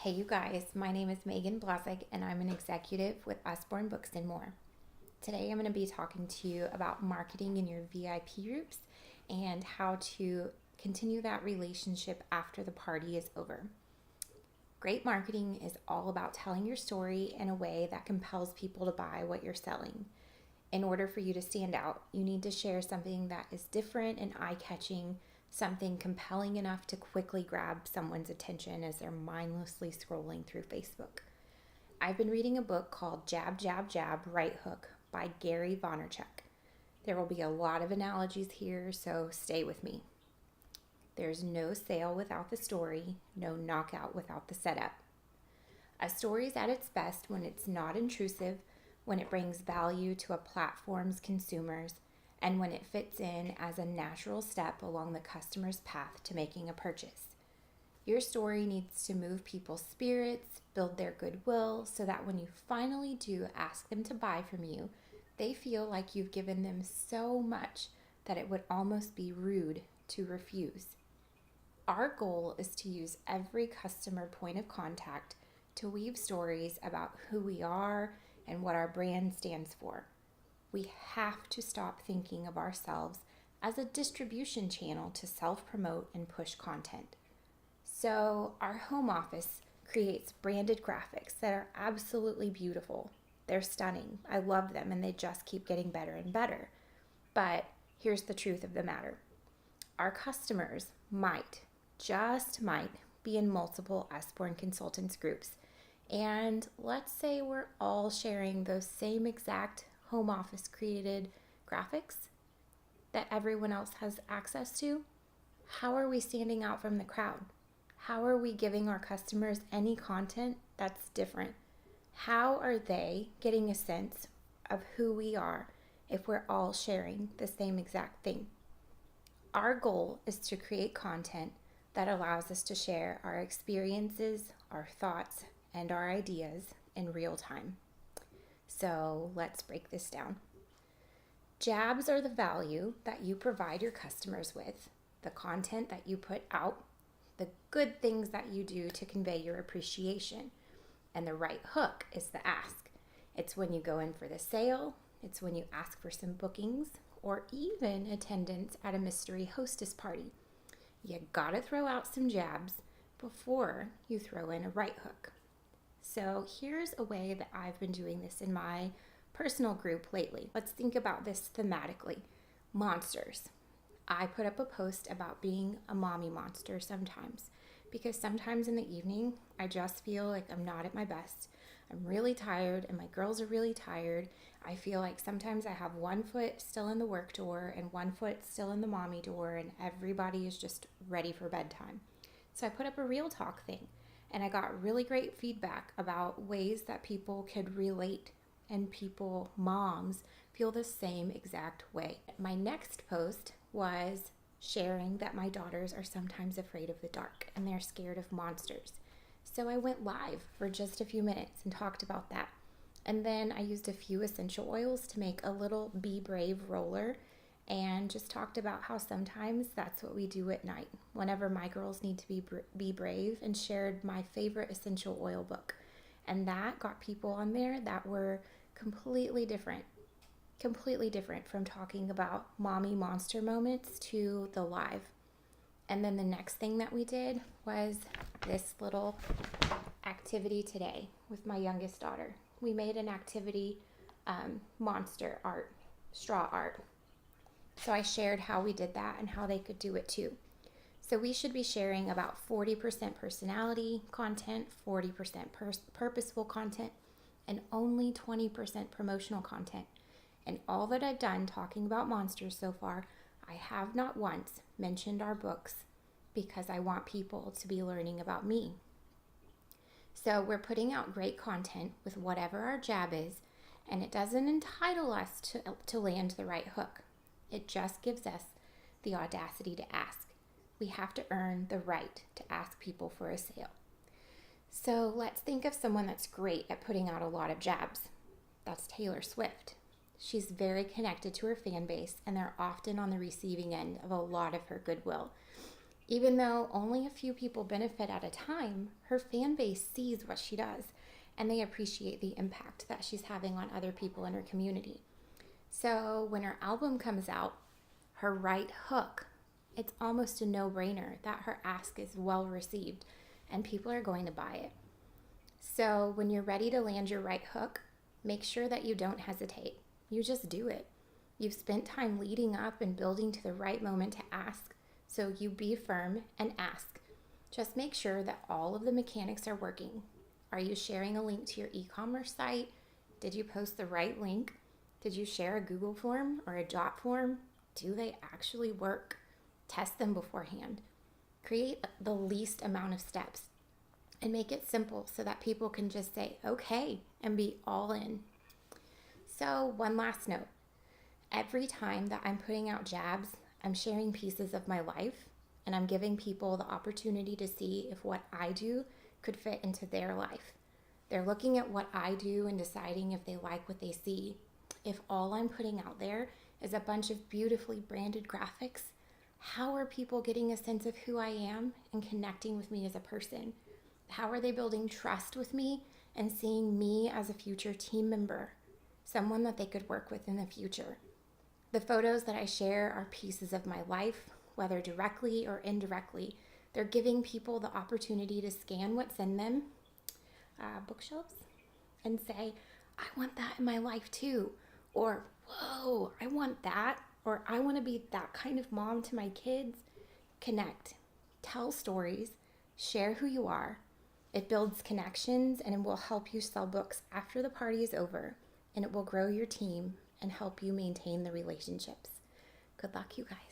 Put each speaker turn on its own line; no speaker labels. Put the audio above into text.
Hey, you guys, my name is Megan Blazek, and I'm an executive with Usborne Books and More. Today, I'm going to be talking to you about marketing in your VIP groups and how to continue that relationship after the party is over. Great marketing is all about telling your story in a way that compels people to buy what you're selling. In order for you to stand out, you need to share something that is different and eye-catching, something compelling enough to quickly grab someone's attention as they're mindlessly scrolling through Facebook. I've been reading a book called Jab, Jab, Jab, Right Hook by Gary Vaynerchuk. There will be a lot of analogies here, so stay with me. There's no sale without the story, no knockout without the setup. A story is at its best when it's not intrusive, when it brings value to a platform's consumers, and when it fits in as a natural step along the customer's path to making a purchase. Your story needs to move people's spirits, build their goodwill, so that when you finally do ask them to buy from you, they feel like you've given them so much that it would almost be rude to refuse. Our goal is to use every customer point of contact to weave stories about who we are and what our brand stands for. We have to stop thinking of ourselves as a distribution channel to self-promote and push content. So our home office creates branded graphics that are absolutely beautiful. They're stunning. I love them, and they just keep getting better and better. But here's the truth of the matter. Our customers just might, be in multiple Usborne Consultants groups. And let's say we're all sharing those same exact home office created graphics that everyone else has access to. How are we standing out from the crowd? How are we giving our customers any content that's different? How are they getting a sense of who we are if we're all sharing the same exact thing? Our goal is to create content that allows us to share our experiences, our thoughts, and our ideas in real time. So let's break this down. Jabs are the value that you provide your customers with, the content that you put out, the good things that you do to convey your appreciation. And the right hook is the ask. It's when you go in for the sale, it's when you ask for some bookings, or even attendance at a mystery hostess party. You gotta throw out some jabs before you throw in a right hook. So here's a way that I've been doing this in my personal group lately. Let's think about this thematically. Monsters. I put up a post about being a mommy monster sometimes, because sometimes in the evening I just feel like I'm not at my best. I'm really tired and my girls are really tired. I feel like sometimes I have one foot still in the work door and one foot still in the mommy door, and everybody is just ready for bedtime. So I put up a real talk thing, and I got really great feedback about ways that people could relate and people, moms, feel the same exact way. My next post was sharing that my daughters are sometimes afraid of the dark and they're scared of monsters. So I went live for just a few minutes and talked about that. And then I used a few essential oils to make a little Be Brave roller, and just talked about how sometimes that's what we do at night whenever my girls need to be brave, and shared my favorite essential oil book. And that got people on there that were completely different from talking about mommy monster moments to the live. And then the next thing that we did was this little activity today with my youngest daughter. We made an activity, monster art, straw art. So I shared how we did that and how they could do it too. So we should be sharing about 40% personality content, 40% purposeful content, and only 20% promotional content. And all that I've done talking about monsters so far, I have not once mentioned our books, because I want people to be learning about me. So we're putting out great content with whatever our jab is, and it doesn't entitle us to land the right hook. It just gives us the audacity to ask. We have to earn the right to ask people for a sale. So let's think of someone that's great at putting out a lot of jabs. That's Taylor Swift. She's very connected to her fan base, and they're often on the receiving end of a lot of her goodwill. Even though only a few people benefit at a time, her fan base sees what she does and they appreciate the impact that she's having on other people in her community. So when her album comes out, her right hook, it's almost a no-brainer that her ask is well received and people are going to buy it. So when you're ready to land your right hook, make sure that you don't hesitate. You just do it. You've spent time leading up and building to the right moment to ask, so you be firm and ask. Just make sure that all of the mechanics are working. Are you sharing a link to your e-commerce site? Did you post the right link? Did you share a Google form or a Jot form? Do they actually work? Test them beforehand. Create the least amount of steps and make it simple so that people can just say, okay, and be all in. So one last note. Every time that I'm putting out jabs, I'm sharing pieces of my life and I'm giving people the opportunity to see if what I do could fit into their life. They're looking at what I do and deciding if they like what they see. If all I'm putting out there is a bunch of beautifully branded graphics, how are people getting a sense of who I am and connecting with me as a person? How are they building trust with me and seeing me as a future team member, someone that they could work with in the future? The photos that I share are pieces of my life, whether directly or indirectly. They're giving people the opportunity to scan what's in them, bookshelves, and say, I want that in my life too. Or, whoa, I want that. Or I want to be that kind of mom to my kids. Connect, tell stories, share who you are. It builds connections and it will help you sell books after the party is over, and it will grow your team and help you maintain the relationships. Good luck, you guys.